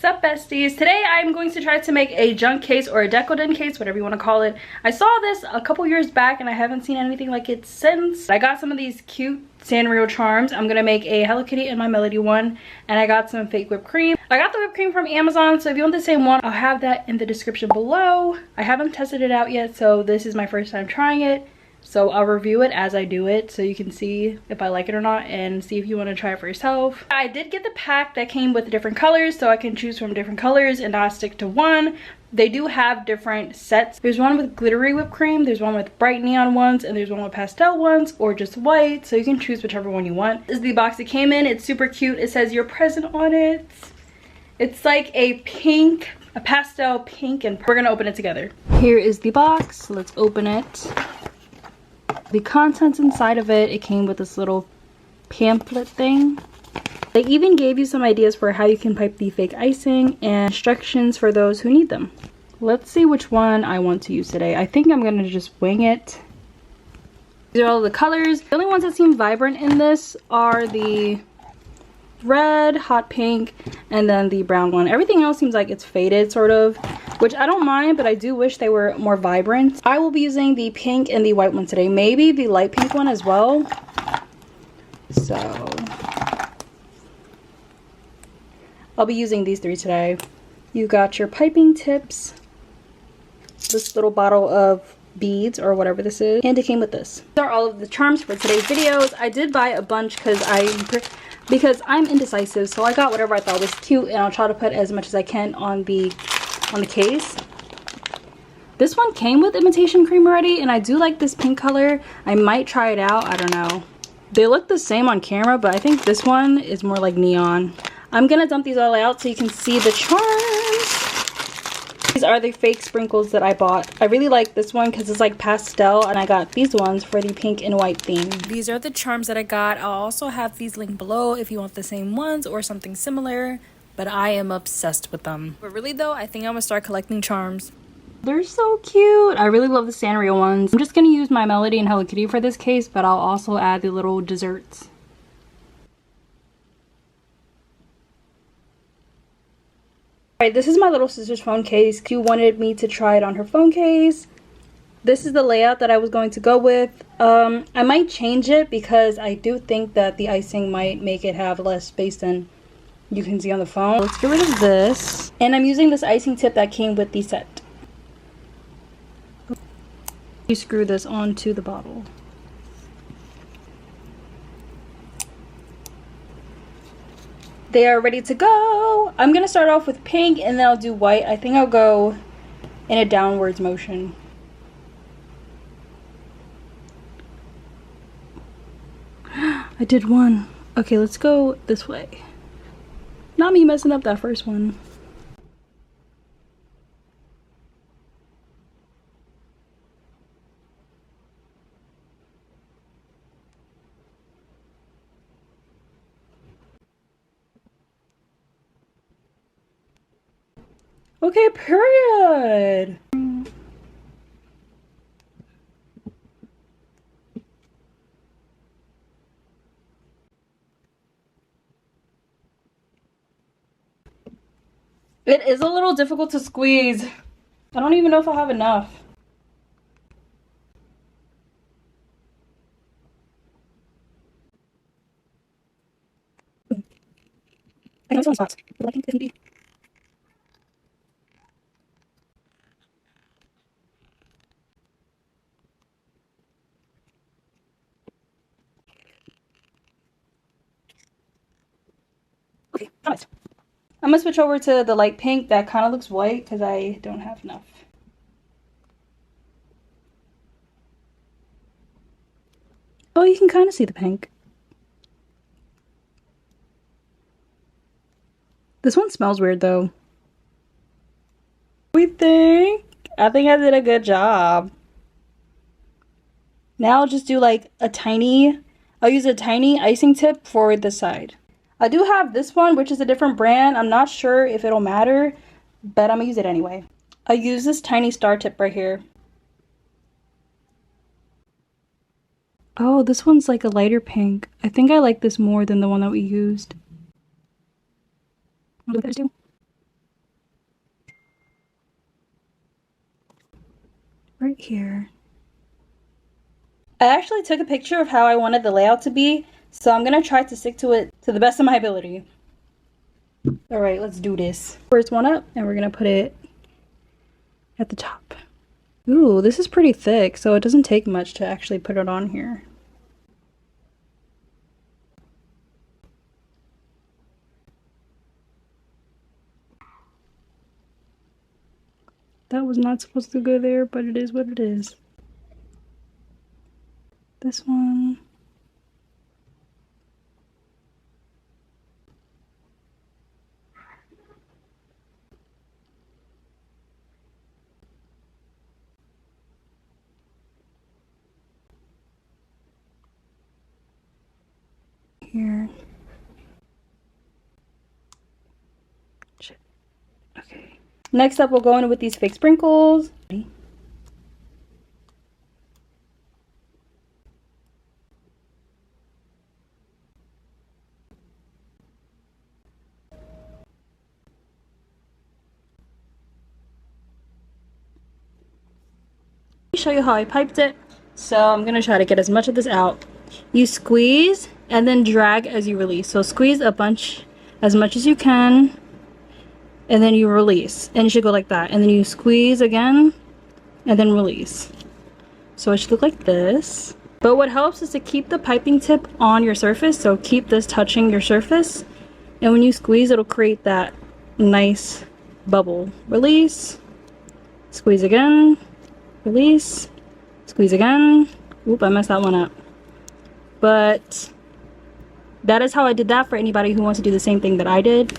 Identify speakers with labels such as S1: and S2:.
S1: What's up, besties? Today I'm going to try to make a junk case or a decoden case, whatever you want to call it. I saw this a couple years back and I haven't seen anything like it since. I got some of these cute Sanrio charms. I'm gonna make a Hello Kitty and my Melody one, and I got some fake whipped cream. I got the whipped cream from Amazon, so if you want the same one, I'll have that in the description below. I haven't tested it out yet, so this is my first time trying it. So I'll review it as I do it so you can see if I like it or not and see if you want to try it for yourself. I did get the pack that came with different colors so I can choose from different colors and not stick to one. They do have different sets. There's one with glittery whipped cream, there's one with bright neon ones, and there's one with pastel ones or just white, so you can choose whichever one you want. This is the box it came in. It's super cute. It says your present on it. It's like a pink, a pastel pink, and we're gonna open it together. Here is the box. Let's open it. The contents inside of it, it came with this little pamphlet thing. They even gave you some ideas for how you can pipe the fake icing and instructions for those who need them. Let's see which one I want to use today. I think I'm going to just wing it. These are all the colors. The only ones that seem vibrant in this are the red, hot pink, and then the brown one. Everything else seems like it's faded, sort of, which I don't mind, but I do wish they were more vibrant. I will be using the pink and the white one today, maybe the light pink one as well. So I'll be using these three today. You got your piping tips, this little bottle of beads or whatever this is, and it came with this. These are all of the charms for today's videos. I did buy a bunch because I'm indecisive, so I got whatever I thought was cute, and I'll try to put as much as I can on the case. This one came with imitation cream already, and I do like this pink color. I might try it out. I don't know. They look the same on camera, but I think this one is more like neon. I'm gonna dump these all out so you can see the charms. These are the fake sprinkles that I bought. I really like this one because it's like pastel, and I got these ones for the pink and white theme. These are the charms that I got. I'll also have these linked below if you want the same ones or something similar, but I am obsessed with them. But really though, I think I'm gonna start collecting charms. They're so cute. I really love the Sanrio ones. I'm just gonna use my Melody and Hello Kitty for this case, but I'll also add the little desserts. Alright, this is my little sister's phone case. She wanted me to try it on her phone case. This is the layout that I was going to go with. I might change it because I do think that the icing might make it have less space than you can see on the phone. Let's get rid of this. And I'm using this icing tip that came with the set. You screw this onto the bottle. They are ready to go. I'm gonna start off with pink and then I'll do white. I think I'll go in a downwards motion. I did one. Okay, let's go this way. Not me messing up that first one. Okay, period. It is a little difficult to squeeze. I don't even know if I'll have enough. I know it's on spots, but I think it can be. Okay, promise. I'm gonna switch over to the light pink that kind of looks white because I don't have enough. Oh, you can kind of see the pink. This one smells weird though. I think I did a good job. Now I'll just do like I'll use a tiny icing tip for this side. I do have this one, which is a different brand. I'm not sure if it'll matter, but I'm gonna use it anyway. I use this tiny star tip right here. Oh, this one's like a lighter pink. I think I like this more than the one that we used. What do you guys do? right here. I actually took a picture of how I wanted the layout to be, so I'm gonna try to stick to it to the best of my ability. All right, let's do this. First one up, and we're gonna put it at the top. Ooh, this is pretty thick, so it doesn't take much to actually put it on here. That was not supposed to go there, but it is what it is. This one. Here. Shit. Okay. Next up, we'll go in with these fake sprinkles. Show you how I piped it. So I'm gonna try to get as much of this out. You squeeze and then drag as you release. So squeeze a bunch, as much as you can, and then you release. And it should go like that. And then you squeeze again and then release. So it should look like this. But what helps is to keep the piping tip on your surface. So keep this touching your surface. And when you squeeze, it'll create that nice bubble. Release, squeeze again, release, squeeze again. Oop, I messed that one up. But that is how I did that for anybody who wants to do the same thing that I did.